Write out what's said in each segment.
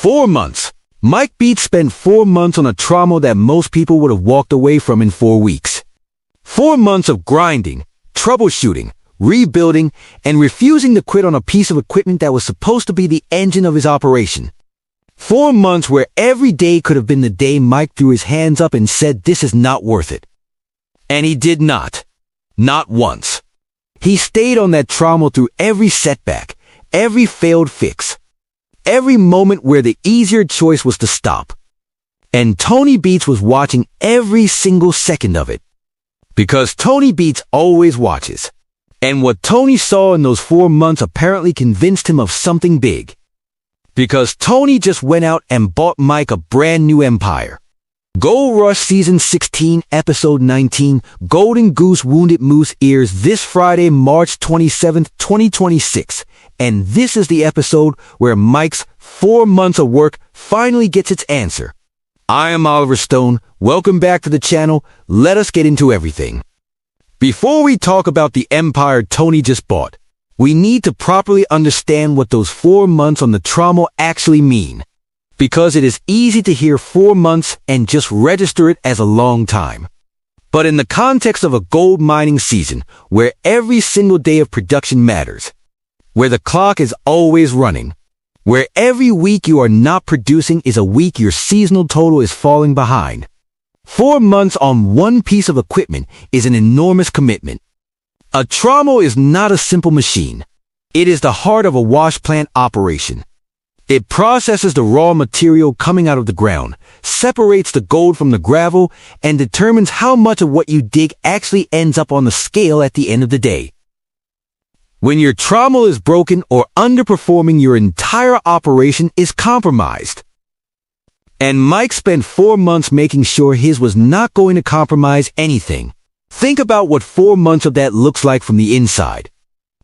4 months. Mike Beets spent 4 months on a trauma that most people would have walked away from in 4 weeks. 4 months of grinding, troubleshooting, rebuilding, and refusing to quit on a piece of equipment that was supposed to be the engine of his operation. 4 months where every day could have been the day Mike threw his hands up and said, "This is not worth it." And he did not. Not once. He stayed on that trauma through every setback, every failed fix, every moment where the easier choice was to stop. And Tony Beets was watching every single second of it. Because Tony Beets always watches. And what Tony saw in those 4 months apparently convinced him of something big. Because Tony just went out and bought Mike a brand new empire. Gold Rush Season 16, Episode 19, Golden Goose Wounded Moose airs this Friday, March 27th, 2026. And this is the episode where Mike's 4 months of work finally gets its answer. I am Oliver Stone. Welcome back to the channel. Let us get into everything. Before we talk about the empire Tony just bought, we need to properly understand what those 4 months on the trauma actually mean. Because it is easy to hear 4 months and just register it as a long time. But in the context of a gold mining season, where every single day of production matters, where the clock is always running, where every week you are not producing is a week your seasonal total is falling behind, 4 months on one piece of equipment is an enormous commitment. A trommel is not a simple machine. It is the heart of a wash plant operation. It processes the raw material coming out of the ground, separates the gold from the gravel, and determines how much of what you dig actually ends up on the scale at the end of the day. When your trommel is broken or underperforming, your entire operation is compromised. And Mike spent 4 months making sure his was not going to compromise anything. Think about what 4 months of that looks like from the inside.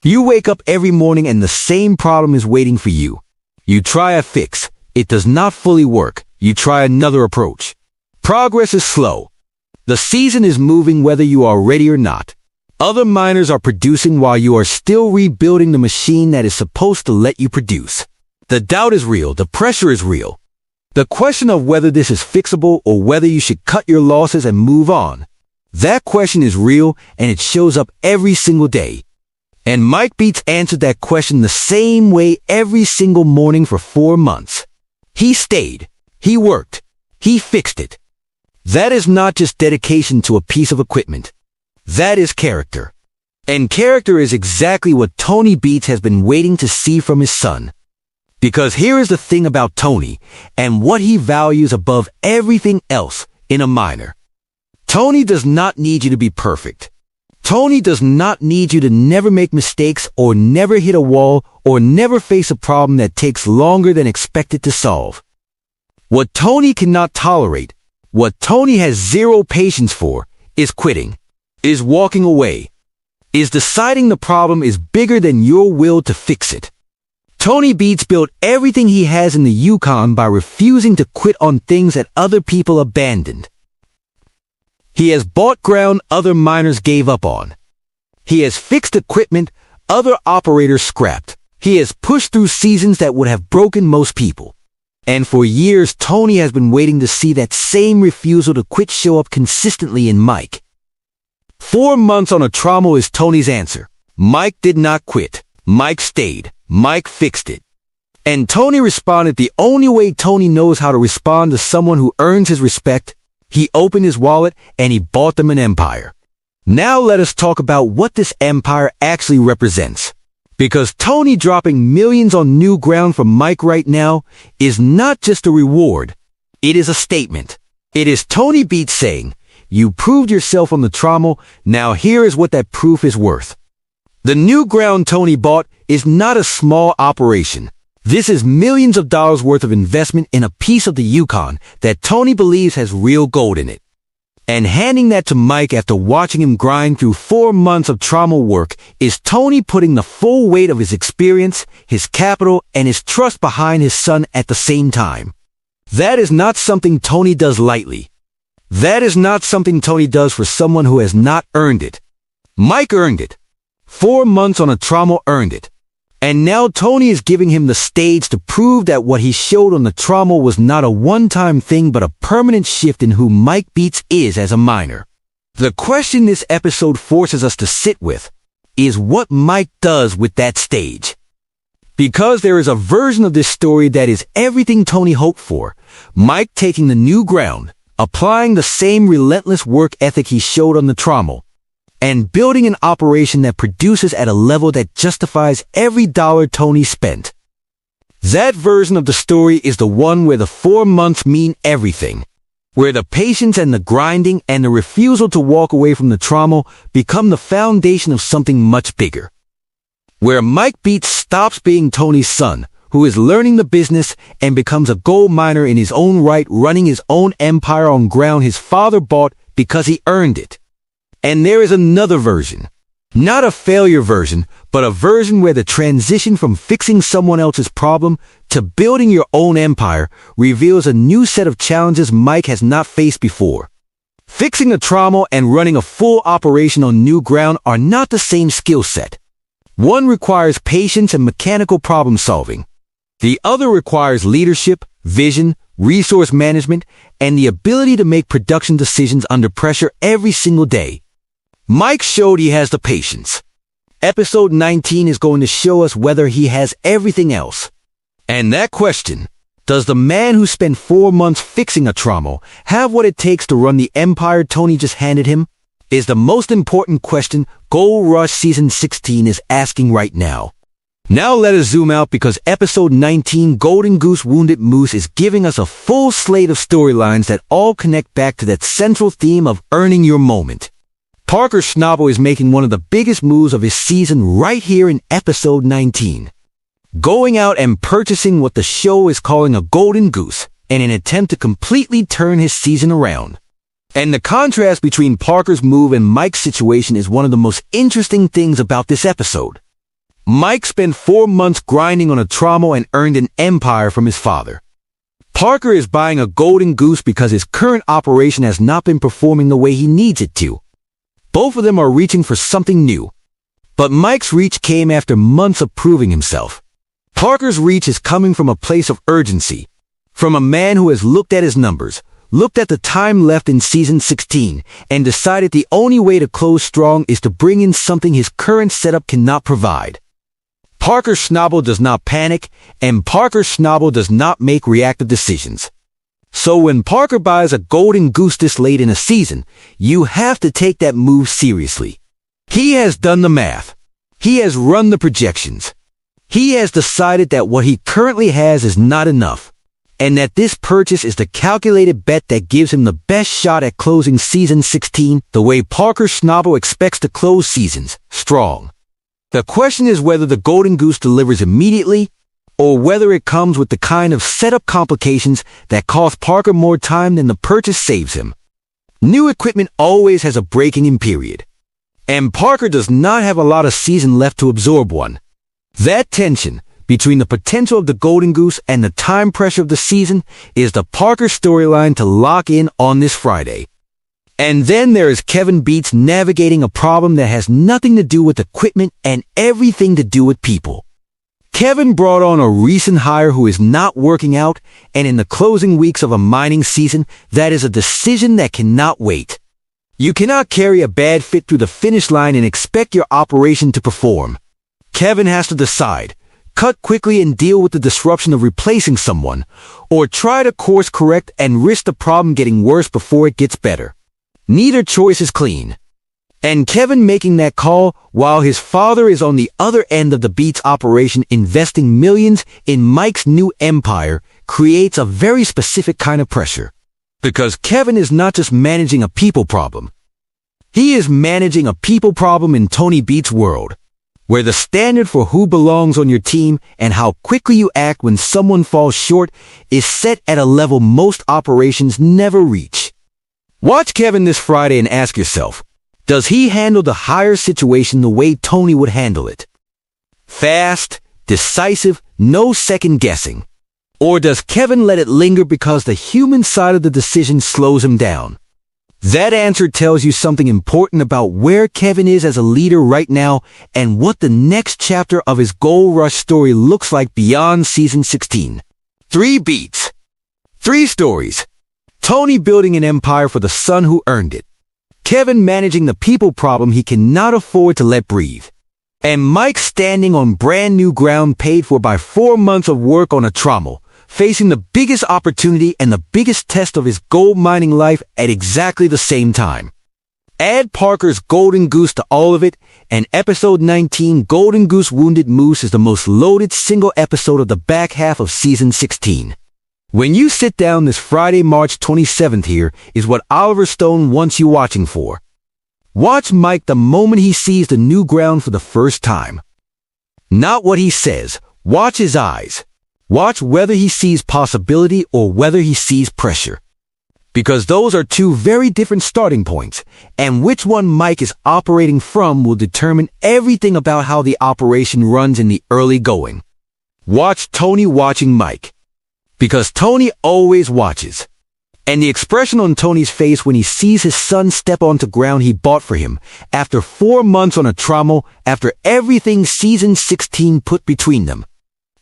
You wake up every morning and the same problem is waiting for you. You try a fix. It does not fully work. You try another approach. Progress is slow. The season is moving whether you are ready or not. Other miners are producing while you are still rebuilding the machine that is supposed to let you produce. The doubt is real. The pressure is real. The question of whether this is fixable or whether you should cut your losses and move on. That question is real and it shows up every single day. And Mike Beets answered that question the same way every single morning for 4 months. He stayed. He worked. He fixed it. That is not just dedication to a piece of equipment. That is character. And character is exactly what Tony Beets has been waiting to see from his son. Because here is the thing about Tony and what he values above everything else in a miner. Tony does not need you to be perfect. Tony does not need you to never make mistakes or never hit a wall or never face a problem that takes longer than expected to solve. What Tony cannot tolerate, what Tony has zero patience for, is quitting, is walking away, is deciding the problem is bigger than your will to fix it. Tony Beets built everything he has in the Yukon by refusing to quit on things that other people abandoned. He has bought ground other miners gave up on. He has fixed equipment other operators scrapped. He has pushed through seasons that would have broken most people. And for years, Tony has been waiting to see that same refusal to quit show up consistently in Mike. 4 months on a trommel is Tony's answer. Mike did not quit. Mike stayed. Mike fixed it. And Tony responded the only way Tony knows how to respond to someone who earns his respect. He opened his wallet and he bought them an empire. Now let us talk about what this empire actually represents. Because Tony dropping millions on new ground from Mike right now is not just a reward. It is a statement. It is Tony Beets saying, "You proved yourself on the trommel, now here is what that proof is worth." The new ground Tony bought is not a small operation. This is millions of dollars worth of investment in a piece of the Yukon that Tony believes has real gold in it. And handing that to Mike after watching him grind through 4 months of trauma work is Tony putting the full weight of his experience, his capital, and his trust behind his son at the same time. That is not something Tony does lightly. That is not something Tony does for someone who has not earned it. Mike earned it. 4 months on a trauma earned it. And now Tony is giving him the stage to prove that what he showed on the trommel was not a one-time thing but a permanent shift in who Mike Beets is as a miner. The question this episode forces us to sit with is what Mike does with that stage. Because there is a version of this story that is everything Tony hoped for, Mike taking the new ground, applying the same relentless work ethic he showed on the trommel, and building an operation that produces at a level that justifies every dollar Tony spent. That version of the story is the one where the 4 months mean everything, where the patience and the grinding and the refusal to walk away from the trommel become the foundation of something much bigger. Where Mike Beets stops being Tony's son, who is learning the business and becomes a gold miner in his own right, running his own empire on ground his father bought because he earned it. And there is another version. Not a failure version, but a version where the transition from fixing someone else's problem to building your own empire reveals a new set of challenges Mike has not faced before. Fixing a trommel and running a full operation on new ground are not the same skill set. One requires patience and mechanical problem solving. The other requires leadership, vision, resource management, and the ability to make production decisions under pressure every single day. Mike showed he has the patience. Episode 19 is going to show us whether he has everything else. And that question, does the man who spent 4 months fixing a trommel have what it takes to run the empire Tony just handed him, is the most important question Gold Rush Season 16 is asking right now. Now let us zoom out because Episode 19, Golden Goose Wounded Moose, is giving us a full slate of storylines that all connect back to that central theme of earning your moment. Parker Schnabel is making one of the biggest moves of his season right here in Episode 19. Going out and purchasing what the show is calling a golden goose in an attempt to completely turn his season around. And the contrast between Parker's move and Mike's situation is one of the most interesting things about this episode. Mike spent 4 months grinding on a trommel and earned an empire from his father. Parker is buying a golden goose because his current operation has not been performing the way he needs it to. Both of them are reaching for something new. But Mike's reach came after months of proving himself. Parker's reach is coming from a place of urgency, from a man who has looked at his numbers, looked at the time left in Season 16, and decided the only way to close strong is to bring in something his current setup cannot provide. Parker Schnabel does not panic, and Parker Schnabel does not make reactive decisions. So when Parker buys a golden goose this late in a season, you have to take that move seriously. He has done the math. He has run the projections. He has decided that what he currently has is not enough, and that this purchase is the calculated bet that gives him the best shot at closing Season 16 the way Parker Schnabel expects to close seasons, strong. The question is whether the golden goose delivers immediately, or whether it comes with the kind of setup complications that cost Parker more time than the purchase saves him. New equipment always has a breaking-in period, and Parker does not have a lot of season left to absorb one. That tension between the potential of the golden goose and the time pressure of the season is the Parker storyline to lock in on this Friday. And then there is Kevin Beets navigating a problem that has nothing to do with equipment and everything to do with people. Kevin brought on a recent hire who is not working out, and in the closing weeks of a mining season, that is a decision that cannot wait. You cannot carry a bad fit through the finish line and expect your operation to perform. Kevin has to decide, cut quickly and deal with the disruption of replacing someone, or try to course correct and risk the problem getting worse before it gets better. Neither choice is clean. And Kevin making that call while his father is on the other end of the Beets operation investing millions in Mike's new empire creates a very specific kind of pressure. Because Kevin is not just managing a people problem. He is managing a people problem in Tony Beets' world, where the standard for who belongs on your team and how quickly you act when someone falls short is set at a level most operations never reach. Watch Kevin this Friday and ask yourself, does he handle the hire situation the way Tony would handle it? Fast, decisive, no second guessing. Or does Kevin let it linger because the human side of the decision slows him down? That answer tells you something important about where Kevin is as a leader right now and what the next chapter of his Gold Rush story looks like beyond Season 16. 3 beats. 3 stories. Tony building an empire for the son who earned it. Kevin managing the people problem he cannot afford to let breathe. And Mike standing on brand new ground paid for by 4 months of work on a trommel, facing the biggest opportunity and the biggest test of his gold mining life at exactly the same time. Add Parker's Golden Goose to all of it, and episode 19, Golden Goose Wounded Moose, is the most loaded single episode of the back half of season 16. When you sit down this Friday, March 27th, here is what Oliver Stone wants you watching for. Watch Mike the moment he sees the new ground for the first time. Not what he says, watch his eyes. Watch whether he sees possibility or whether he sees pressure. Because those are 2 very different starting points, and which one Mike is operating from will determine everything about how the operation runs in the early going. Watch Tony watching Mike. Because Tony always watches. And the expression on Tony's face when he sees his son step onto ground he bought for him, after 4 months on a trommel, after everything season 16 put between them.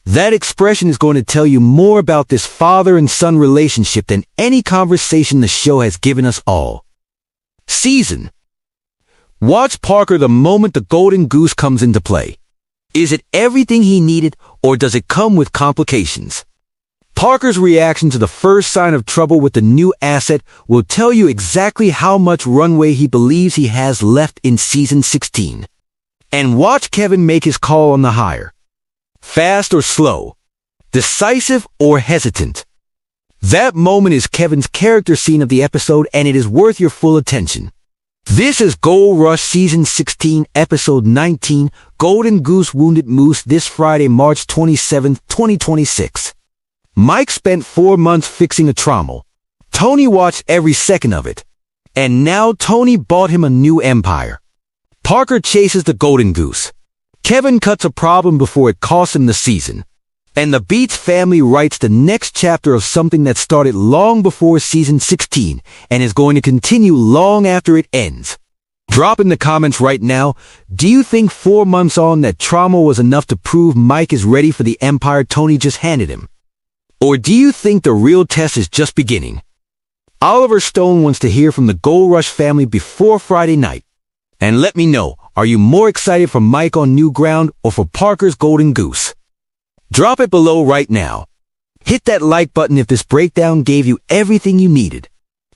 That expression is going to tell you more about this father and son relationship than any conversation the show has given us all. Season. Watch Parker the moment the Golden Goose comes into play. Is it everything he needed, or does it come with complications? Parker's reaction to the first sign of trouble with the new asset will tell you exactly how much runway he believes he has left in season 16. And watch Kevin make his call on the hire. Fast or slow? Decisive or hesitant? That moment is Kevin's character scene of the episode, and it is worth your full attention. This is Gold Rush Season 16, Episode 19, Golden Goose Wounded Moose, this Friday, March 27, 2026. Mike spent 4 months fixing a trommel. Tony watched every second of it. And now Tony bought him a new empire. Parker chases the Golden Goose. Kevin cuts a problem before it costs him the season. And the Beets family writes the next chapter of something that started long before season 16 and is going to continue long after it ends. Drop in the comments right now, do you think 4 months on that trommel was enough to prove Mike is ready for the empire Tony just handed him? Or do you think the real test is just beginning? Oliver Stone wants to hear from the Gold Rush family before Friday night. And let me know, are you more excited for Mike on new ground or for Parker's Golden Goose? Drop it below right now. Hit that like button if this breakdown gave you everything you needed.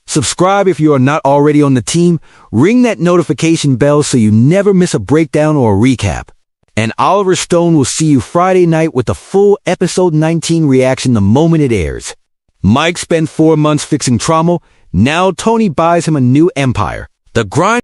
Subscribe if you are not already on the team. Ring that notification bell so you never miss a breakdown or a recap. And Oliver Stone will see you Friday night with the full episode 19 reaction the moment it airs. Mike spent 4 months fixing trommel. Now Tony buys him a new empire. The grind